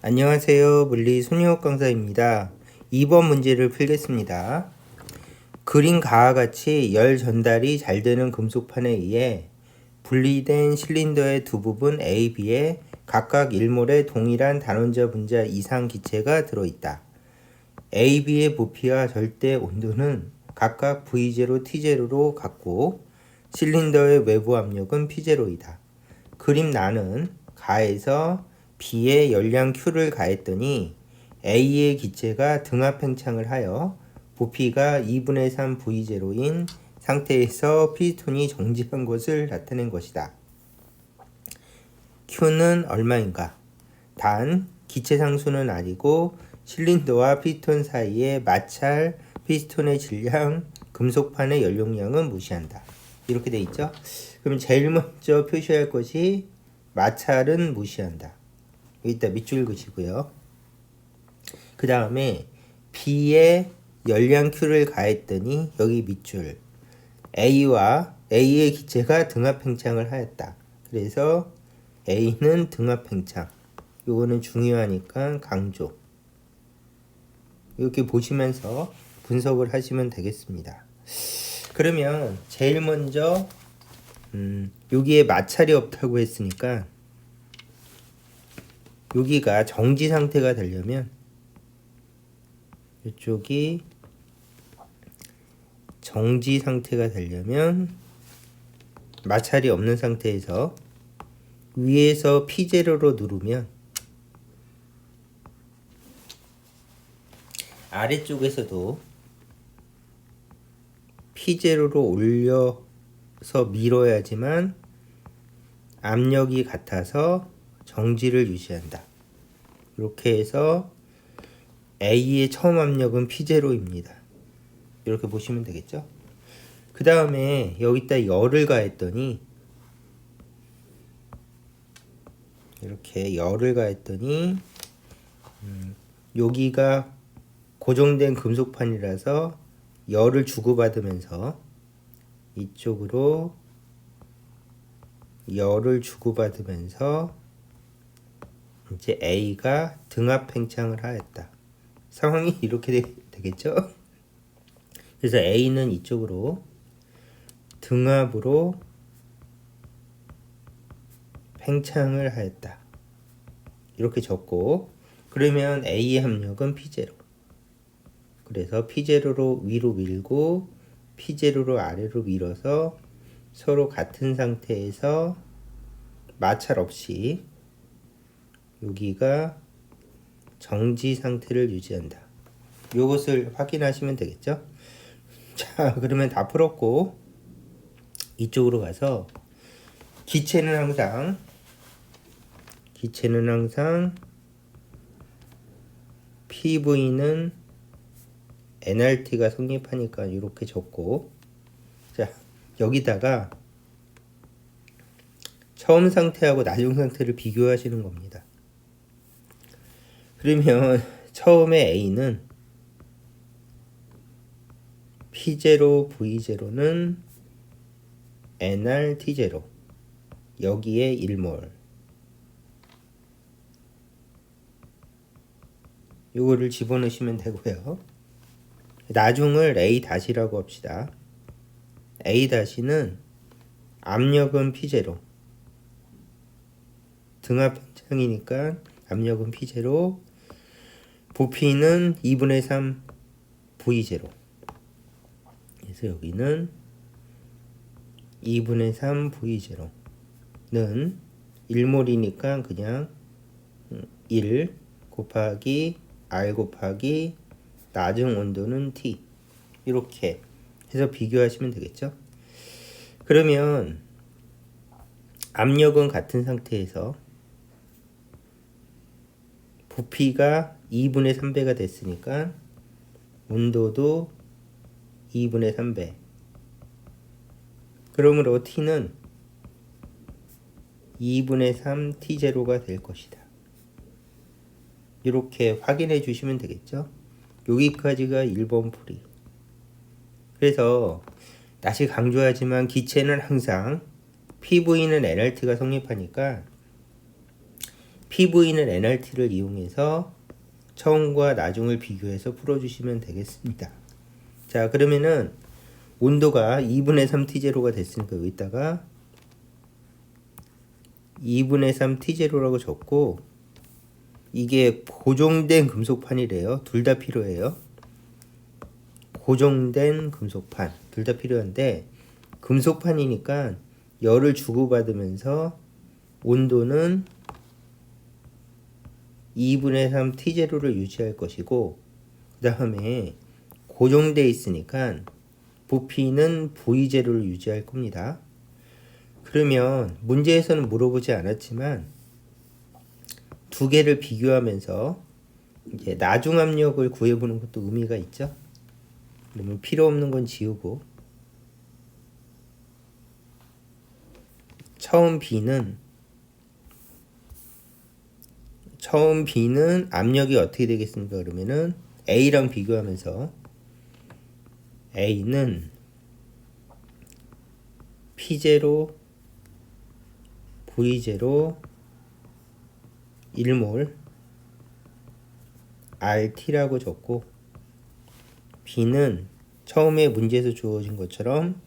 안녕하세요. 물리 손희옥 강사입니다. 2번 문제를 풀겠습니다. 그린 가와 같이 열 전달이 잘 되는 금속판에 의해 분리된 실린더의 두 부분 A, B에 각각 1몰의 동일한 단원자 분자 이상 기체가 들어있다. A, B의 부피와 절대 온도는 각각 V0, T0로 같고 실린더의 외부 압력은 P0이다. 그림 나는 가에서 B에 열량 Q를 가했더니 A의 기체가 등압 팽창을 하여 부피가 2분의 3 V0인 상태에서 피스톤이 정지한 것을 나타낸 것이다. Q는 얼마인가? 단, 기체 상수는 아니고 실린더와 피스톤 사이의 마찰, 피스톤의 질량, 금속판의 연료량은 무시한다. 이렇게 돼 있죠? 그럼 제일 먼저 표시할 것이 마찰은 무시한다. 여기다 밑줄 그시고요. 그 다음에 B에 열량 Q를 가했더니 여기 밑줄 A와 A의 기체가 등압 팽창을 하였다. 그래서 A는 등압 팽창. 요거는 중요하니까 강조. 이렇게 보시면서 분석을 하시면 되겠습니다. 그러면 제일 먼저 여기에 마찰이 없다고 했으니까 여기가 정지 상태가 되려면 이쪽이 정지 상태가 되려면 마찰이 없는 상태에서 위에서 P0로 누르면 아래쪽에서도 P0로 올려서 밀어야지만 압력이 같아서 정지를 유지한다. 이렇게 해서 A의 처음 압력은 P0입니다. 이렇게 보시면 되겠죠? 그 다음에 여기다 열을 가했더니 이렇게 열을 가했더니 여기가 고정된 금속판이라서 열을 주고받으면서 이쪽으로 열을 주고받으면서 이제 A가 등압 팽창을 하였다. 상황이 이렇게 되겠죠? 그래서 A는 이쪽으로 등압으로 팽창을 하였다. 이렇게 적고 그러면 A의 압력은 P0. 그래서 P0로 위로 밀고 P0로 아래로 밀어서 서로 같은 상태에서 마찰 없이 여기가 정지 상태를 유지한다. 이것을 확인하시면 되겠죠? 자, 그러면 다 풀었고 이쪽으로 가서 기체는 항상 PV는 nRT가 성립하니까 이렇게 적고 자, 여기다가 처음 상태하고 나중 상태를 비교하시는 겁니다. 그러면 처음에 A는 P0, V0는 nRT0 여기에 1몰 요거를 집어넣으시면 되고요. 나중을 A-라고 합시다. A-는 압력은 P0 등압 팽창이니까 압력은 P0 부피는 2분의 3 V0 그래서 여기는 2분의 3 V0는 1몰이니까 그냥 1 곱하기 R 곱하기 나중 온도는 T 이렇게 해서 비교하시면 되겠죠. 그러면 압력은 같은 상태에서 부피가 2분의 3배가 됐으니까 온도도 2분의 3배 그러므로 T는 2분의 3 T0가 될 것이다. 이렇게 확인해 주시면 되겠죠. 여기까지가 1번 풀이. 그래서 다시 강조하지만 기체는 항상 PV는 nRT가 성립하니까 PV는 NRT를 이용해서 처음과 나중을 비교해서 풀어주시면 되겠습니다. 자, 그러면은 온도가 2분의 3 T0가 됐으니까 여기다가 2분의 3 T0라고 적고, 이게 고정된 금속판이래요. 둘 다 필요해요. 고정된 금속판 둘 다 필요한데, 금속판이니까 열을 주고받으면서 온도는 2분의 3 T0를 유지할 것이고, 그 다음에 고정되어 있으니까 부피는 V0를 유지할 겁니다. 그러면 문제에서는 물어보지 않았지만 두 개를 비교하면서 이제 나중 압력을 구해보는 것도 의미가 있죠. 그러면 필요 없는 건 지우고, 처음 B는 압력이 어떻게 되겠습니까? 그러면은 A랑 비교하면서 A는 P0 V0 1몰 RT라고 적고, B는 처음에 문제에서 주어진 것처럼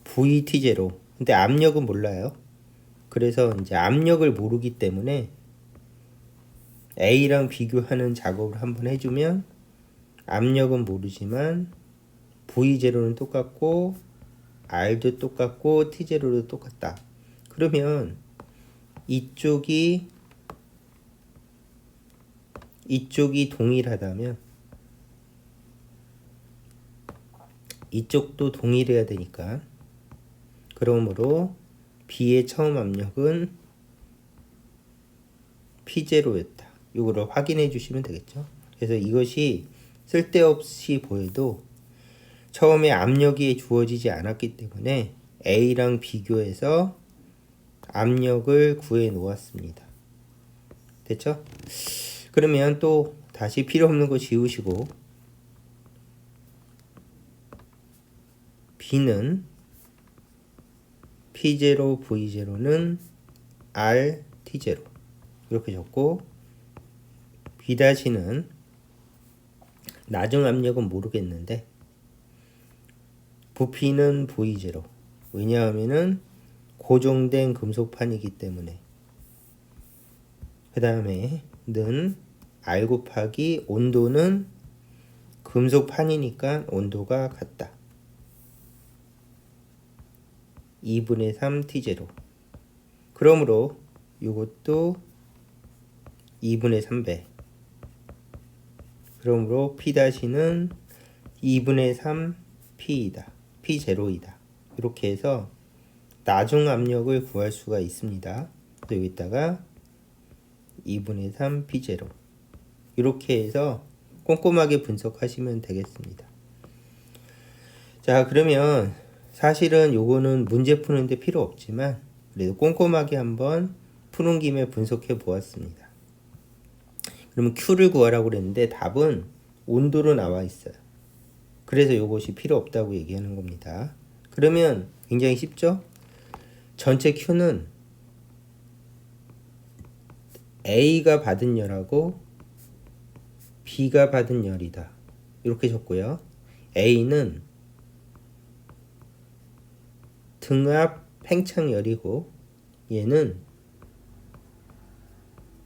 VT0. 근데 압력은 몰라요. 그래서 이제 압력을 모르기 때문에 A랑 비교하는 작업을 한번 해주면 압력은 모르지만 V0는 똑같고 R도 똑같고 T0도 똑같다. 그러면 이쪽이 동일하다면 이쪽도 동일해야 되니까, 그러므로 B의 처음 압력은 P0였다. 이거를 확인해 주시면 되겠죠. 그래서 이것이 쓸데없이 보여도 처음에 압력이 주어지지 않았기 때문에 A랑 비교해서 압력을 구해 놓았습니다. 됐죠? 그러면 또 다시 필요 없는 거 지우시고, B는 P0 V0는 R T0 이렇게 적고, B-는 나중 압력은 모르겠는데 부피는 V0. 왜냐하면은 고정된 금속판이기 때문에. 그 다음에 는 R 곱하기 온도는 금속판이니까 온도가 같다. 2분의 3 T0. 그러므로 이것도 2분의 3배. 그러므로 P-는 2분의 3 P이다. P0이다. 이렇게 해서 나중 압력을 구할 수가 있습니다. 여기다가 2분의 3 P0. 이렇게 해서 꼼꼼하게 분석하시면 되겠습니다. 자, 그러면 사실은 요거는 문제 푸는데 필요 없지만 그래도 꼼꼼하게 한번 푸는 김에 분석해 보았습니다. 그러면 Q를 구하라고 그랬는데 답은 온도로 나와 있어요. 그래서 요것이 필요 없다고 얘기하는 겁니다. 그러면 굉장히 쉽죠? 전체 Q는 A가 받은 열하고 B가 받은 열이다. 이렇게 적고요. A는 등압 팽창열이고 얘는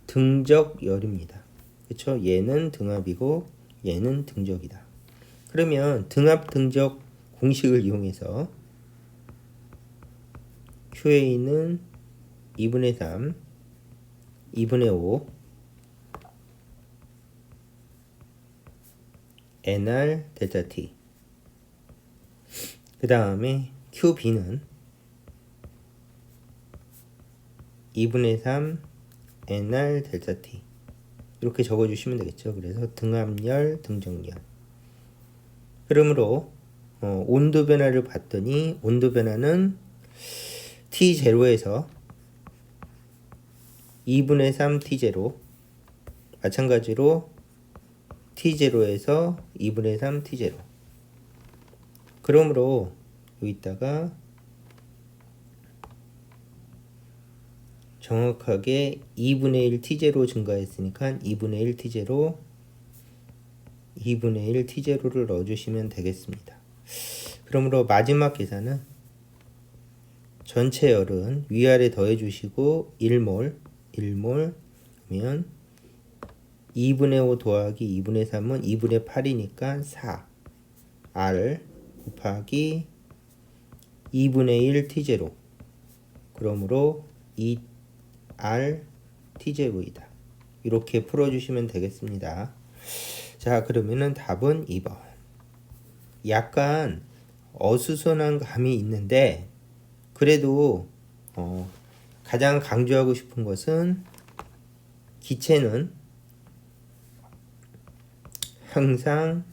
등적열입니다. 그렇죠? 얘는 등압이고 얘는 등적이다. 그러면 등압 등적 공식을 이용해서 QA는 2분의 3 2분의 5 NR 델타 T. 그 다음에 QB는 2분의 3 NR 델타 T. 이렇게 적어주시면 되겠죠. 그래서 등압열, 등적열. 그러므로 온도 변화를 봤더니 온도 변화는 T0에서 2분의 3 T0, 마찬가지로 T0에서 2분의 3 T0. 그러므로 여기다가 정확하게 2분의 1 t제로 증가했으니까 2분의 1 t제로 2분의 1 t제로를 넣어주시면 되겠습니다. 그러므로 마지막 계산은 전체 열은 위아래 더해주시고 1몰 그러면 2분의 5 더하기 2분의 3은 2분의 8이니까 4 R 곱하기 2분의 1 t제로 그러므로 2R t제로이다. 이렇게 풀어주시면 되겠습니다. 자, 그러면은 답은 2번. 약간 어수선한 감이 있는데 그래도 가장 강조하고 싶은 것은 기체는 항상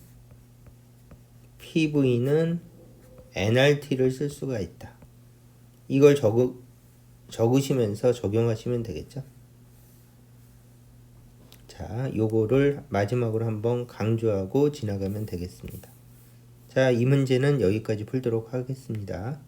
PV는 nRT를 쓸 수가 있다. 이걸 적으시면서 적용하시면 되겠죠. 자, 요거를 마지막으로 한번 강조하고 지나가면 되겠습니다. 자, 이 문제는 여기까지 풀도록 하겠습니다.